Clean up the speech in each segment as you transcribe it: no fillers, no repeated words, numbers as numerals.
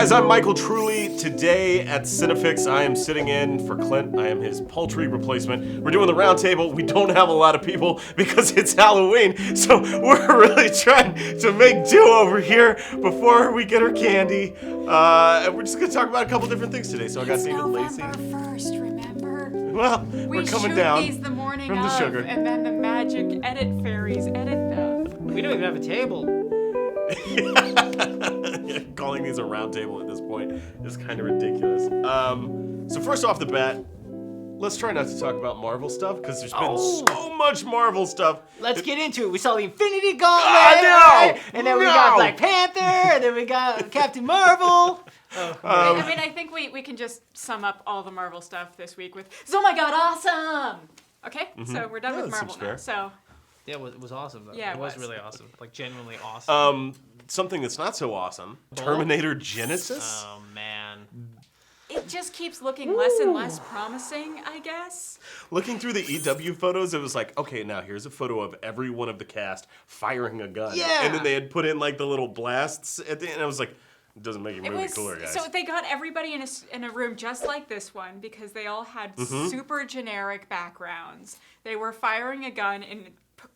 guys, I'm Michael Truly. Today at CineFix, I am sitting in for Clint. I am his paltry replacement. We're doing the Roundtable. We don't have a lot of people because it's Halloween, so we're really trying to make do over here before we get our candy. And we're just gonna talk about a couple different things today. So I got It's David Lacey. November 1st, remember? Well, we're coming down these the morning from the of, sugar. and then the magic edit fairies edit them. We don't even have a table. Calling these a round table at this point is kind of ridiculous. So first off the bat, let's try not to talk about Marvel stuff because there's been so much Marvel stuff. Let's get into it. We saw the Infinity Gauntlet, right? And then we got Black Panther, and then we got Captain Marvel. I mean, I think we can just sum up all the Marvel stuff this week with, oh my god, awesome! Okay, so we're done with Marvel now. So. Yeah, it was awesome, though. Yeah, it was really awesome. Like, genuinely awesome. Something that's not so awesome, Terminator Genesis. Oh, man. It just keeps looking less and less promising, I guess. Looking through the EW photos, it was like, okay, now here's a photo of every one of the cast firing a gun. Yeah. And then they had put in like the little blasts at the end. I was like, it doesn't make your movie cooler, guys. So they got everybody in a room just like this one because they all had super generic backgrounds. They were firing a gun in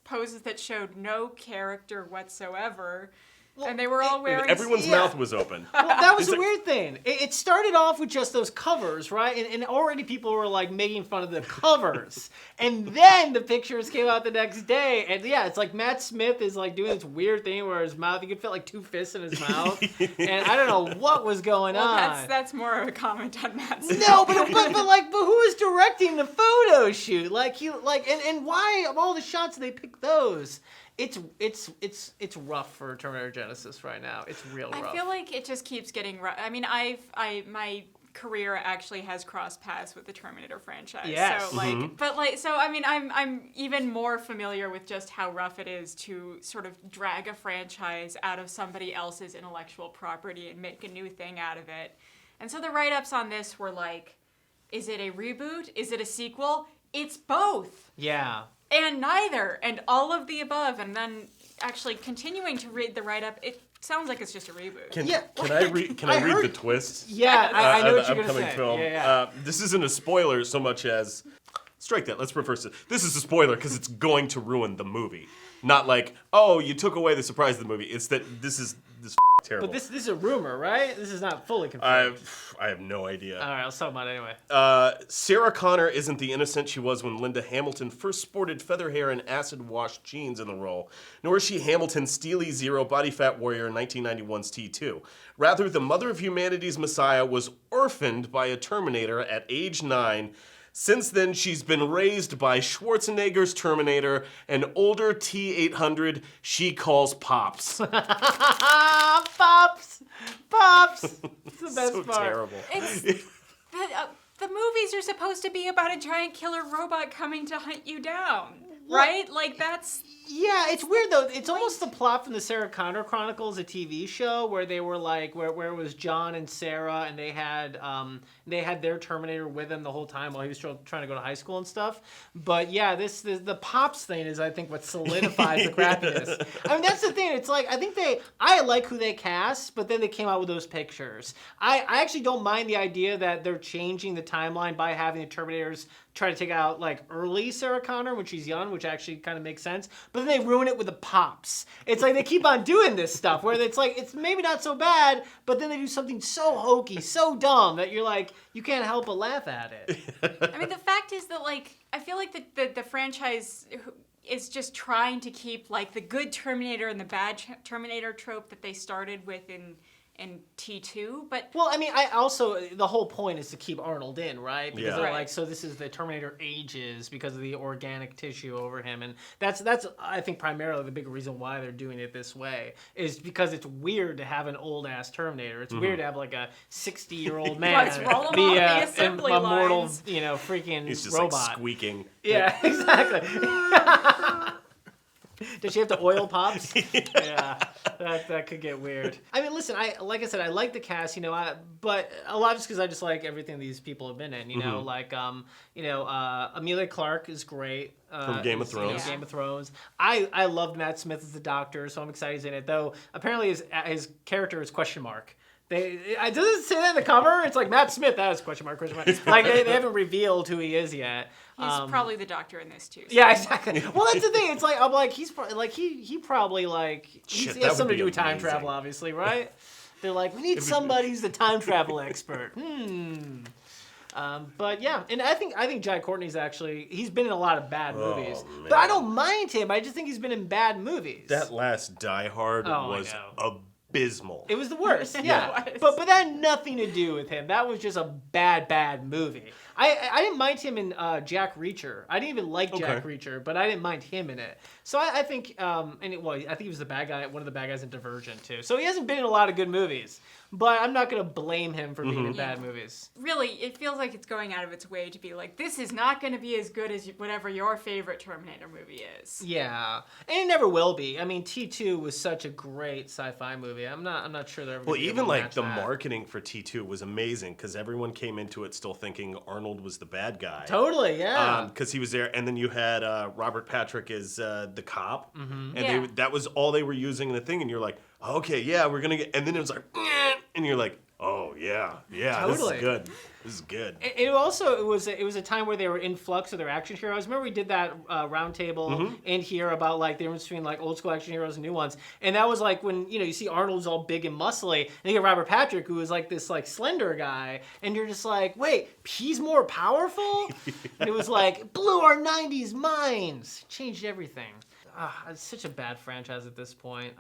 poses that showed no character whatsoever. Well, and they were all wearing... Everyone's mouth was open. Well, that was the weird thing. It started off with just those covers, right? And already people were, like, making fun of the covers. And then the pictures came out the next day. And, yeah, it's like Matt Smith is, like, doing this weird thing where his mouth... You could fit, like, 2 fists in his mouth. And I don't know what was going on. That's more of a comment on Matt Smith. No, but who is directing the photo shoot? And why, of all the shots, they pick those? It's rough for Terminator Genesis right now. It's real rough. I feel like it just keeps getting rough. I mean, my career actually has crossed paths with the Terminator franchise. Yes. So I mean, I'm even more familiar with just how rough it is to sort of drag a franchise out of somebody else's intellectual property and make a new thing out of it. And so the write-ups on this were like, is it a reboot? Is it a sequel? It's both. Yeah. And neither, and all of the above, and then actually continuing to read the write-up, it sounds like it's just a reboot. Can I read the twist? Yeah, I know what you're going to say. Film. Yeah. This isn't a spoiler so much as... Strike that, let's reverse it. This is a spoiler because it's going to ruin the movie. Not like, oh, you took away the surprise of the movie. It's that this is terrible. But this is a rumor, right? This is not fully confirmed. I have no idea. All right, let's talk about it anyway. Sarah Connor isn't the innocent she was when Linda Hamilton first sported feather hair and acid-washed jeans in the role, nor is she Hamilton's steely zero body fat warrior in 1991's T2. Rather, the mother of humanity's messiah was orphaned by a Terminator at age 9. Since then, she's been raised by Schwarzenegger's Terminator, an older T-800 she calls Pops. Pops! It's the best so part. Terrible. The movies are supposed to be about a giant killer robot coming to hunt you down, right? Like, that's... Yeah, it's weird, though. It's almost the plot from the Sarah Connor Chronicles, a TV show, where they were like, where it was John and Sarah, and they had their Terminator with them the whole time while he was trying to go to high school and stuff. But yeah, the Pops thing is, I think, what solidifies the crappiness. I mean, that's the thing. It's like, I like who they cast, but then they came out with those pictures. I actually don't mind the idea that they're changing the timeline by having the Terminators try to take out, like, early Sarah Connor when she's young, which actually kind of makes sense. But then they ruin it with the Pops. It's like they keep on doing this stuff where it's like, it's maybe not so bad, but then they do something so hokey, so dumb that you're like, you can't help but laugh at it. I mean, the fact is that, like, I feel like the franchise is just trying to keep, like, the good Terminator and the bad Terminator trope that they started with in T2, but... Well, I mean, the whole point is to keep Arnold in, right? Because they're like, so this is the Terminator ages because of the organic tissue over him, and that's I think primarily the big reason why they're doing it this way is because it's weird to have an old-ass Terminator. It's weird to have, like, a 60-year-old man be a immortal, freaking He's just robot. like squeaking. Yeah, exactly. Does she have to oil Pops? Yeah, that could get weird. I mean, listen, like I said, I like the cast, but a lot just because I just like everything these people have been in, Emilia Clarke is great. From Game of Thrones. Game of Thrones. I loved Matt Smith as the Doctor, so I'm excited he's in it. Though apparently his character is question mark. Does it say that in the cover? It's like Matt Smith. That is question mark. Like they haven't revealed who he is yet. He's probably the Doctor in this too. So. Yeah, exactly. Well, that's the thing. It's like I'm like he's probably like he probably like he Shit, has that something would to do be with time amazing. travel, obviously, right? They're like, we need somebody who's the time travel expert. But yeah, and I think Jai Courtney's actually he's been in a lot of bad movies, man. but I don't mind him. I just think he's been in bad movies. That last Die Hard I was know. abysmal. It was the worst. Yeah, It was. but that had nothing to do with him. That was just a bad movie. I didn't mind him in Jack Reacher. I didn't even like Jack Reacher, but I didn't mind him in it. So I think I think he was the bad guy, one of the bad guys in Divergent too. So he hasn't been in a lot of good movies, but I'm not gonna blame him for being in bad movies. Really, it feels like it's going out of its way to be like, this is not going to be as good as whatever your favorite Terminator movie is. Yeah, and it never will be. I mean, T2 was such a great sci-fi movie. I'm not sure they're ever Well, gonna be even able to like match the that. marketing for T2 was amazing because everyone came into it still thinking Arnold was the bad guy. Totally, yeah. Because he was there, and then you had Robert Patrick as the cop, and Yeah. that was all they were using in the thing, and you're like, okay, yeah, we're gonna get, and then it was like, and you're like, oh yeah, this Totally. is good, this is good. It was a time where they were in flux with their action heroes. Remember we did that roundtable in here about like the difference between like old school action heroes and new ones, and that was like when you see Arnold's all big and muscly, and you get Robert Patrick who was like this like slender guy, and you're just like, wait, he's more powerful, and it was like blew our '90s minds, changed everything. It's such a bad franchise at this point.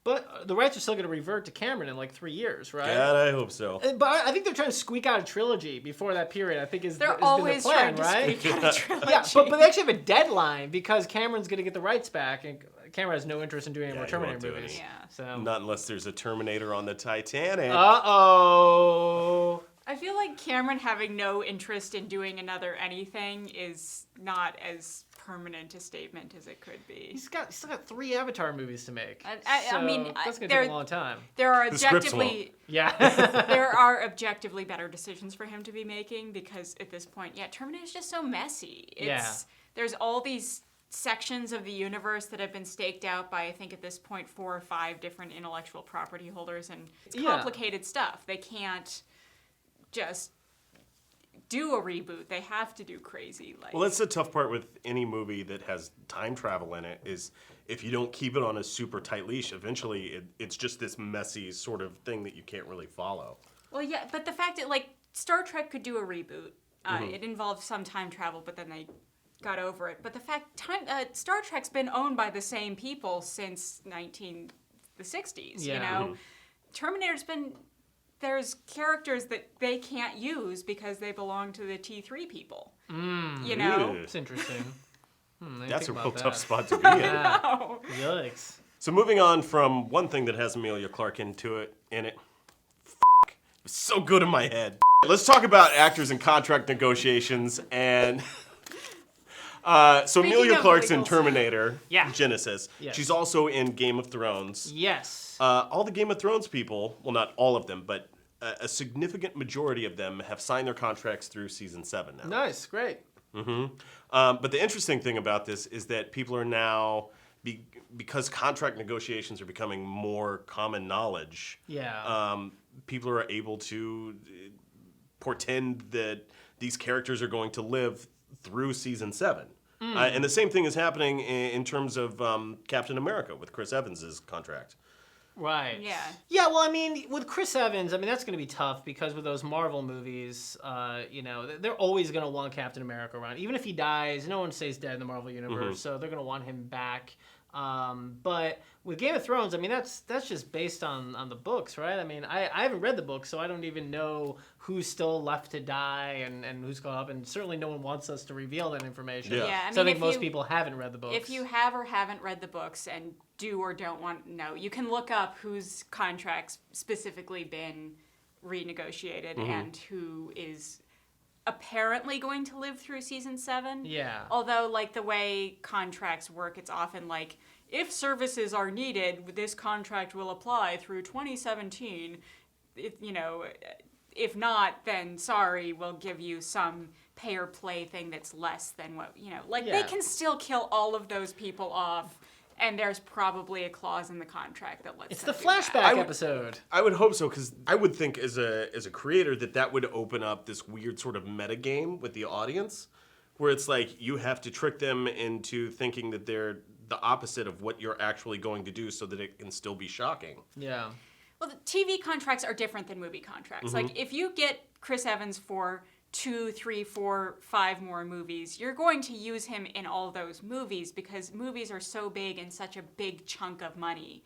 But the rights are still going to revert to Cameron in like 3 years, right? God, I hope so. But I think they're trying to squeak out a trilogy before that period. I think They're has been always the plan, trying to right? squeak out a trilogy. Yeah, but they actually have a deadline because Cameron's going to get the rights back, and Cameron has no interest in doing any more he won't Terminator do movies. any. Yeah. So. Not unless there's a Terminator on the Titanic. Uh-oh. I feel like Cameron having no interest in doing another anything is not as permanent a statement as it could be. He's still got 3 Avatar movies to make. I mean, that's going to take a long time. There are The script's objectively Yeah. there are objectively better decisions for him to be making because at this point, Terminator's just so messy. There's all these sections of the universe that have been staked out by, I think at this point, 4 or 5 different intellectual property holders, and it's complicated stuff. They can't just do a reboot. They have to do crazy. Well, that's the tough part with any movie that has time travel in it is if you don't keep it on a super tight leash, eventually it's just this messy sort of thing that you can't really follow. Well, yeah, but the fact that, Star Trek could do a reboot. It involved some time travel, but then they got over it. But the fact Star Trek's been owned by the same people since the 60s, you know? Terminator's been... There's characters that they can't use because they belong to the T3 people. You know? It's interesting. That's a think real about tough that. spot to be in. Oh. Yikes. So moving on from one thing that has Emilia Clarke in it. It's so good in my head. Let's talk about actors and contract negotiations and... so Emilia of Clarke's in legals. Terminator Genesis. Yes. She's also in Game of Thrones. Yes. All the Game of Thrones people, well, not all of them, but a significant majority of them have signed their contracts through season 7 now. Nice. Great. But the interesting thing about this is that people are now, because contract negotiations are becoming more common knowledge, people are able to portend that these characters are going to live through season 7. And the same thing is happening in terms of Captain America with Chris Evans' contract. Right. Yeah. Yeah, well, I mean, with Chris Evans, I mean, that's going to be tough because with those Marvel movies, they're always going to want Captain America around. Even if he dies, no one stays dead in the Marvel Universe, so they're going to want him back. But with Game of Thrones, I mean, that's just based on the books, right? I mean, I haven't read the books, so I don't even know who's still left to die and who's going up, and certainly no one wants us to reveal that information. Yeah. Yeah, I So I mean, think most people haven't read the books. If you have or haven't read the books and do or don't want to know, you can look up whose contract's specifically been renegotiated and who is apparently going to live through season 7. Yeah. Although, the way contracts work, it's often like, if services are needed, this contract will apply through 2017. If not, then sorry, we'll give you some pay or play thing that's less than what, they can still kill all of those people off And there's probably a clause in the contract that lets It's them the do that. flashback episode. I would hope so, because I would think as a creator that would open up this weird sort of meta game with the audience, where it's like you have to trick them into thinking that they're the opposite of what you're actually going to do so that it can still be shocking. Yeah. Well, the TV contracts are different than movie contracts. Like, if you get Chris Evans for 2, 3, 4, 5 more movies, you're going to use him in all those movies because movies are so big and such a big chunk of money.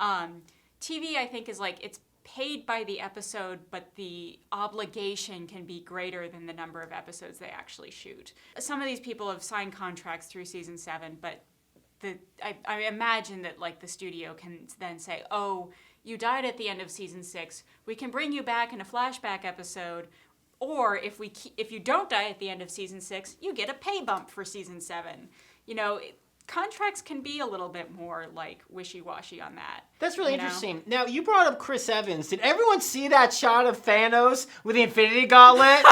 TV, I think, is like, it's paid by the episode, but the obligation can be greater than the number of episodes they actually shoot. Some of these people have signed contracts through season 7, but I imagine that, like, the studio can then say, oh, you died at the end of season 6, we can bring you back in a flashback episode. Or if you don't die at the end of season 6, you get a pay bump for season 7. You know, contracts can be a little bit more like wishy-washy on that. That's really interesting. Now, you brought up Chris Evans. Did everyone see that shot of Thanos with the Infinity Gauntlet?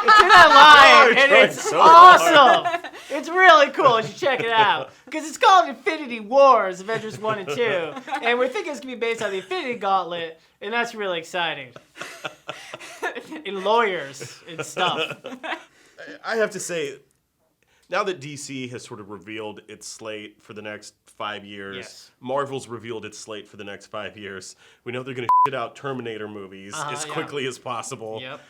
It's in that line, and it's so awesome. It's really cool. You should check it out. Because it's called Infinity Wars, Avengers 1 and 2. And we're thinking it's going to be based on the Infinity Gauntlet, and that's really exciting. And lawyers and stuff. I have to say, now that DC has sort of revealed its slate for the next 5 years, Yes. Marvel's revealed its slate for the next 5 years, we know they're going to shit out Terminator movies as quickly as possible. Yep.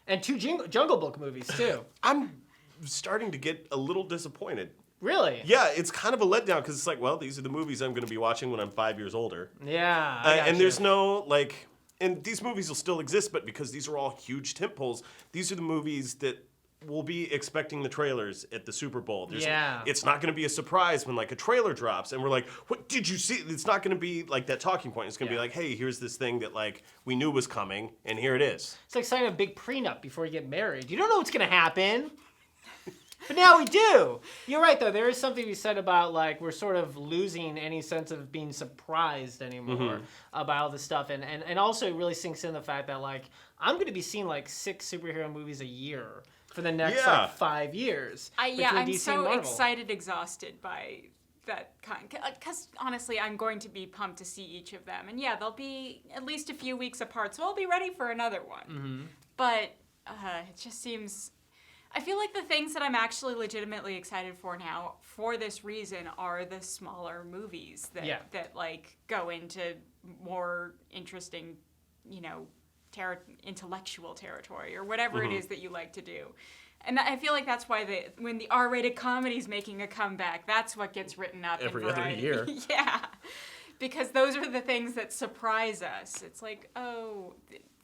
And 2 Jungle Book movies, too. I'm starting to get a little disappointed. Really? Yeah, it's kind of a letdown because it's like, well, these are the movies I'm going to be watching when I'm 5 years older. Yeah. And there's no, like, and these movies will still exist, but because these are all huge tentpoles, these are the movies that we'll be expecting the trailers at the Super Bowl. It's not going to be a surprise when, like, a trailer drops and we're like, what did you see? It's not going to be like that talking point. It's going to be like, hey, here's this thing that, like, we knew was coming, and here it is. It's like signing a big prenup before you get married. You don't know what's going to happen. But now we do. You're right, though. There is something to be said about, like, we're sort of losing any sense of being surprised anymore about all this stuff. And also it really sinks in the fact that, like, I'm going to be seeing, like, 6 superhero movies a year for the next, like, 5 years. I'm DC so and Marvel. excited, exhausted by that kind. Because, honestly, I'm going to be pumped to see each of them. And, yeah, they'll be at least a few weeks apart, so I'll be ready for another one. But it just seems... I feel like the things that I'm actually legitimately excited for now, for this reason, are the smaller movies that like go into more interesting, you know, intellectual territory or whatever it is that you like to do. And I feel like that's why when the R-rated comedy's making a comeback, that's what gets written up every in other Variety. year. Yeah, because those are the things that surprise us. It's like, oh,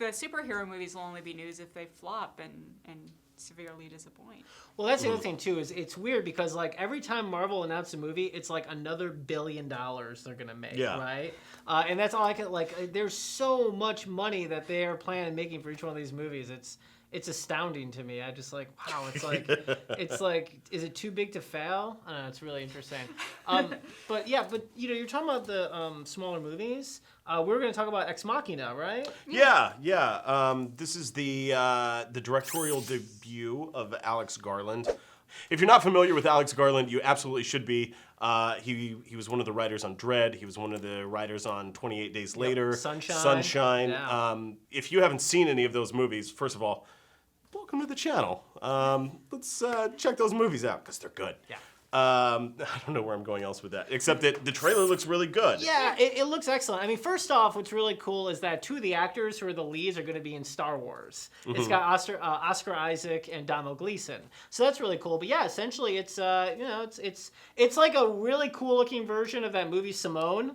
the superhero movies will only be news if they flop and severely disappoint. Well, that's the other thing, too, is it's weird because, like, every time Marvel announces a movie, it's like another $1 billion they're going to make, right? And that's all I can, like, there's so much money that they are planning on making for each one of these movies. It's astounding to me. I just like, wow, it's like, is it too big to fail? I don't know, it's really interesting. But you know, you're talking about the smaller movies. We're going to talk about Ex Machina, right? Yeah. This is the directorial debut of Alex Garland. If you're not familiar with Alex Garland, you absolutely should be. He was one of the writers on Dread. He was one of the writers on 28 Days Later. Sunshine. Yeah. If you haven't seen any of those movies, first of all, welcome to the channel. Let's check those movies out because they're good. Yeah. I don't know where I'm going else with that, except that the trailer looks really good. Yeah, it looks excellent. I mean, first off, what's really cool is that 2 of the actors who are the leads are going to be in Star Wars. It's got Oscar Isaac and Donald Gleason, so that's really cool. But yeah, essentially, it's it's like a really cool looking version of that movie Simone.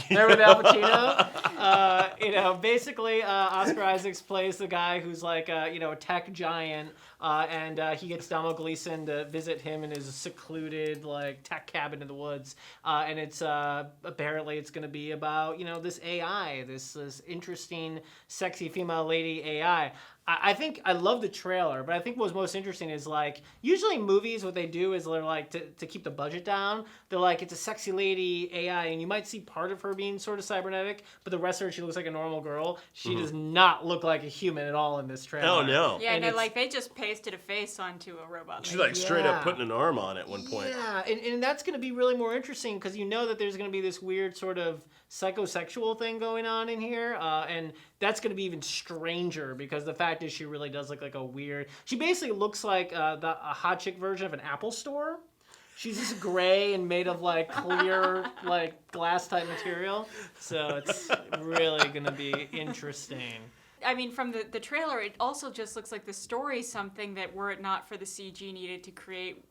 There with Al Pacino. Basically, Oscar Isaacs plays the guy who's like, a tech giant, and he gets Donald Gleason to visit him in his secluded, like, tech cabin in the woods. And it's apparently it's going to be about, this AI, this interesting, sexy female lady AI. I think I love the trailer, but I think what's most interesting is like usually movies what they do is they're like to keep the budget down. They're like it's a sexy lady AI, and you might see part of her being sort of cybernetic, but the rest of her she looks like a normal girl. She does not look like a human at all in this trailer. Oh no. Yeah, And no, it's- like they just pasted a face onto a robot. She's like straight up Yeah. putting an arm on at one point. Yeah, and that's going to be really more interesting because you know that there's going to be this weird sort of psychosexual thing going on in here, and that's going to be even stranger because the fact is she really does look like a weird. She basically looks like a hot chick version of an Apple store. She's just gray and made of like clear like glass type material, so it's really going to be interesting. I mean, from the trailer, it also just looks like the story's something that were it not for the CG needed to create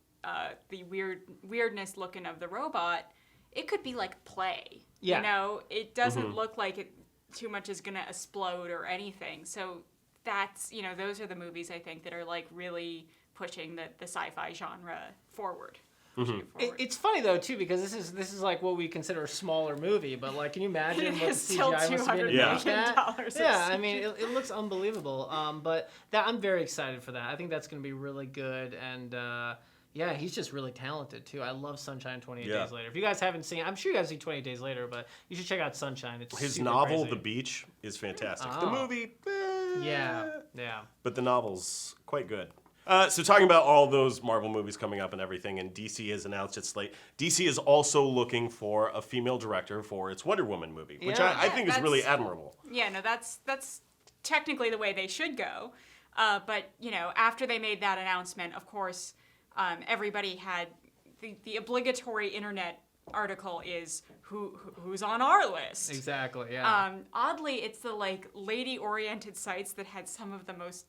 the weirdness looking of the robot, it could be like play. Yeah. You know, it doesn't look like it too much is gonna explode or anything. So that's, you know, those are the movies I think that are like really pushing the sci-fi genre forward. Pushing it forward. It's funny though too because this is like what we consider a smaller movie, but like can you imagine what the It's still CGI must have been to $200 make that? million of Yeah, I CG. mean it looks unbelievable. But that I'm very excited for that. I think that's going to be really good, and yeah, he's just really talented too. I love Sunshine 28 Days Later. If you guys haven't seen, I'm sure you guys see 28 Days Later, but you should check out Sunshine. It's His super novel, crazy. The Beach, is fantastic. The Oh. movie, Yeah. but the novel's quite good. So talking about all those Marvel movies coming up and everything, and DC has announced its slate. DC is also looking for a female director for its Wonder Woman movie, which Yeah. I think is really that's- admirable. Yeah, no, that's technically the way they should go. But, you know, after they made that announcement, of course, everybody had the obligatory internet article is who's on our list. Exactly. Yeah. Oddly, it's the like lady-oriented sites that had some of the most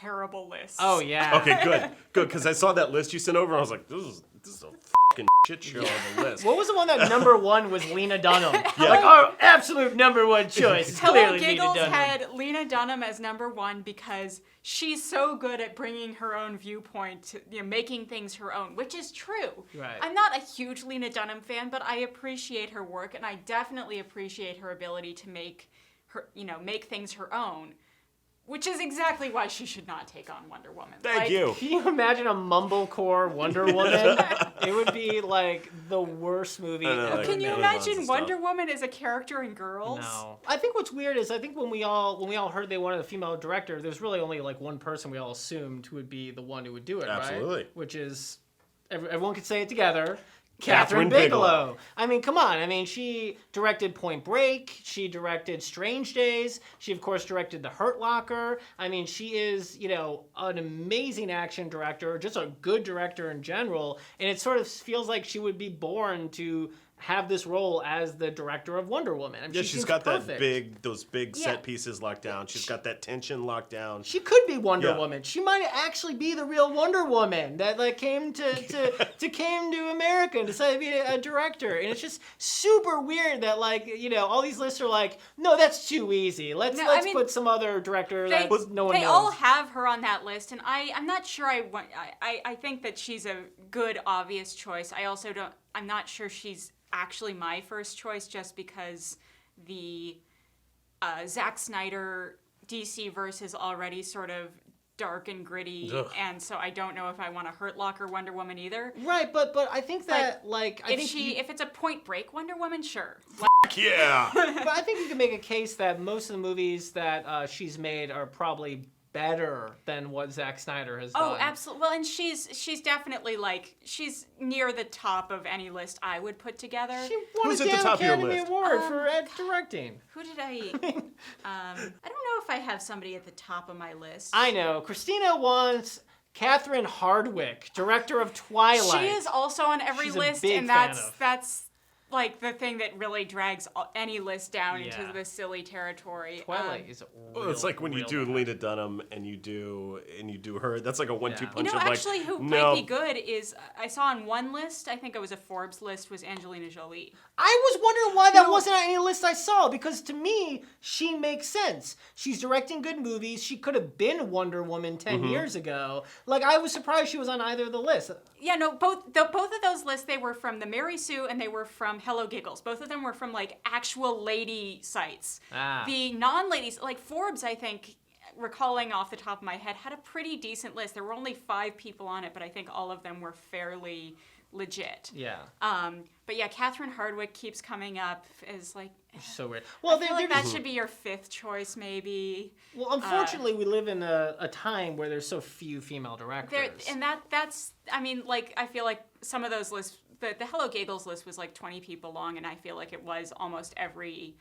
terrible lists. Oh yeah. Okay, good, because I saw that list you sent over, and I was like, this is a fucking shit show of a list. What was the one that number one was Lena Dunham? Like our absolute number one choice. is Hello clearly Giggles Lena Dunham. had Lena Dunham as number one because she's so good at bringing her own viewpoint, to, you know, making things her own, which is true. Right. I'm not a huge Lena Dunham fan, but I appreciate her work, and I definitely appreciate her ability to make her, you know, make things her own. Which is exactly why she should not take on Wonder Woman. Thank you. Can you imagine a mumblecore Wonder Woman? It would be like the worst movie I know, ever like, Can you really made. lots imagine of stuff. Wonder Woman as a character in Girls? No. I think what's weird is I think when we all heard they wanted a female director, there's really only like one person we all assumed who would be the one who would do it, Absolutely. right? Which is everyone could say it together. Catherine Catherine Bigelow. Bigelow. I mean, come on. I mean, she directed Point Break. She directed Strange Days. She, of course, directed The Hurt Locker. I mean, she is, you know, an amazing action director, just a good director in general. And it sort of feels like she would be born to have this role as the director of Wonder Woman. I mean, Yeah, she she's seems got perfect. those big Yeah. set pieces locked down. She's got that tension locked down. She could be Wonder Yeah. Woman. She might actually be the real Wonder Woman that like came came to America and decided to be a director. And it's just super weird that like, you know, all these lists are like, no, that's too easy. Let's No, I mean, put some other director that no one they knows. all have her on that list, and I'm not sure I think that she's a good, obvious choice. I'm not sure she's actually my first choice just because the Zack Snyder DC verse is already sort of dark and gritty, Ugh. and so I don't know if I want a Hurt Locker Wonder Woman either. Right, but I think that like I think If it's a Point Break Wonder Woman, sure. Yeah. but I think you can make a case that most of the movies that she's made are probably better than what Zack Snyder has done. Oh, absolutely. Well, and she's definitely like she's near the top of any list I would put together. She won Who's a at the damn top of your Academy list? Award for directing. Who did I? I don't know if I have somebody at the top of my list. I know. Christina wants Catherine Hardwicke, director of Twilight. She is also on every She's a list, big and fan that's of. that's like the thing that really drags any list down Yeah. into the silly territory. Twilight is Well, it's like when you real do bad. Lena Dunham and you do her. That's like a 1-2 Yeah. You punch know, of like, actually, who no. might be good is I saw on one list. I think it was a Forbes list. Was Angelina Jolie? I was wondering why that wasn't on any list I saw, because to me, she makes sense. She's directing good movies. She could have been Wonder Woman 10 years ago. Like, I was surprised she was on either of the lists. Yeah, no, both of those lists, they were from the Mary Sue and they were from Hello Giggles. Both of them were from like actual lady sites. Ah. The non-ladies, like Forbes, I think recalling off the top of my head, had a pretty decent list. There were only 5 people on it, but I think all of them were fairly legit. Yeah. But yeah, Catherine Hardwicke keeps coming up as like. So weird. Well, I feel like that should be your 5th choice, maybe. Well, unfortunately, we live in a time where there's so few female directors. And that's. I mean, like, I feel like some of those lists. The Hello Giggles list was like 20 people long, and I feel like it was almost every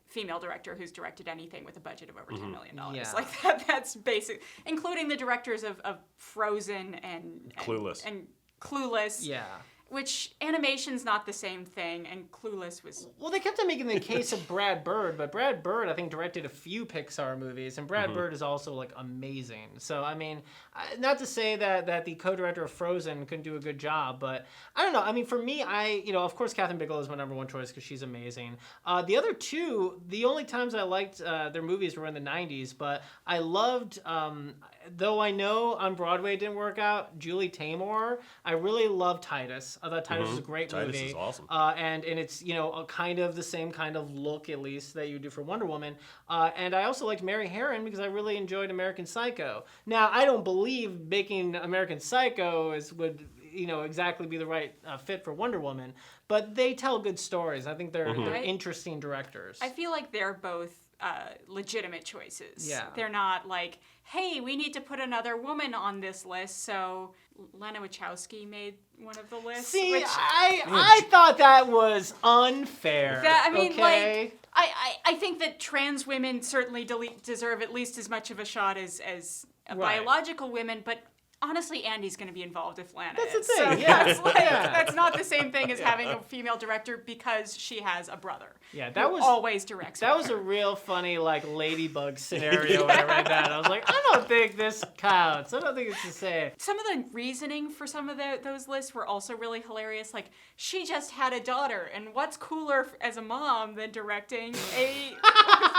female director who's directed anything with a budget of over $10 million. Yeah. Like that's basic, including the directors of Frozen and Clueless. Yeah. Which animation's not the same thing, and Clueless was. Well, they kept on making the case of Brad Bird, but Brad Bird, I think, directed a few Pixar movies, and Brad Bird is also like amazing. So, I mean, not to say that the co-director of Frozen couldn't do a good job, but I don't know. I mean, for me, of course, Catherine Bigelow is my number 1 choice because she's amazing. The other 2, the only times I liked their movies were in the '90s, but I loved. Though I know on Broadway it didn't work out, Julie Taymor, I really love Titus. I thought Titus was a great movie. Titus is awesome. And it's, a kind of the same kind of look, at least, that you do for Wonder Woman. And I also liked Mary Harron because I really enjoyed American Psycho. Now, I don't believe making American Psycho would exactly be the right fit for Wonder Woman, but they tell good stories. I think they're interesting directors. I feel like they're both legitimate choices. Yeah. They're not like, hey, we need to put another woman on this list, so Lana Wachowski made one of the lists. See, which, I thought that was unfair. Okay? I think that trans women certainly deserve at least as much of a shot as Right. biological women, but honestly, Andy's going to be involved if Lana That's the is. thing, So yeah. that's not the same thing as having a female director because she has a brother. Yeah, who always directs. That with was her. a real funny, like, Ladybug scenario when I read that. I was like, I don't think this counts. I don't think it's the same. Some of the reasoning for some of those lists were also really hilarious. Like, she just had a daughter, and what's cooler as a mom than directing a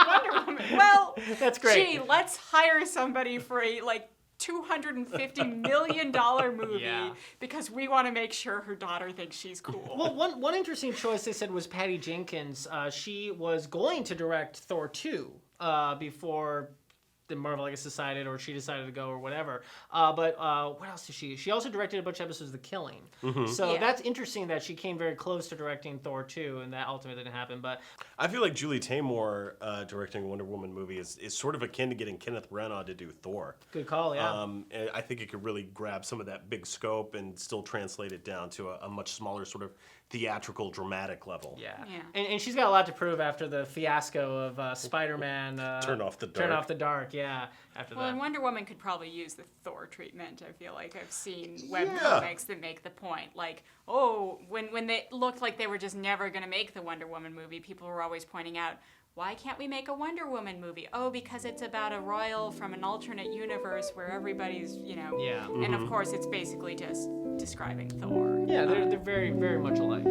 Wonder Woman? Well, That's great. Gee, let's hire somebody for a, $250 million movie Yeah. because we want to make sure her daughter thinks she's cool. Well, one interesting choice they said was Patty Jenkins. She was going to direct Thor 2 before the Marvel, I guess, decided, or she decided to go, or whatever. But what else did she? She also directed a bunch of episodes of The Killing. So Yeah. that's interesting that she came very close to directing Thor 2, and that ultimately didn't happen. But I feel like Julie Taymor directing a Wonder Woman movie is sort of akin to getting Kenneth Branagh to do Thor. good call, yeah. And I think it could really grab some of that big scope and still translate it down to a much smaller sort of theatrical, dramatic level. Yeah. Yeah. And she's got a lot to prove after the fiasco of Spider-Man. Turn Off the Dark. Turn Off the Dark, yeah. After Well, that. and Wonder Woman could probably use the Thor treatment. I feel like I've seen webcomics that make the point. Like, when they looked like they were just never going to make the Wonder Woman movie, people were always pointing out, why can't we make a Wonder Woman movie? Oh, because it's about a royal from an alternate universe where everybody's, Yeah. And of course, it's basically just describing Thor. Yeah, they're very, very much alike.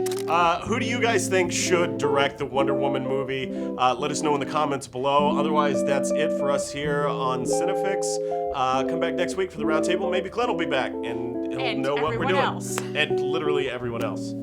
Who do you guys think should direct the Wonder Woman movie? Let us know in the comments below. Otherwise, that's it for us here on CineFix. Come back next week for the Roundtable. Maybe Glenn will be back, and he'll And know what we're everyone doing. else. And literally everyone else.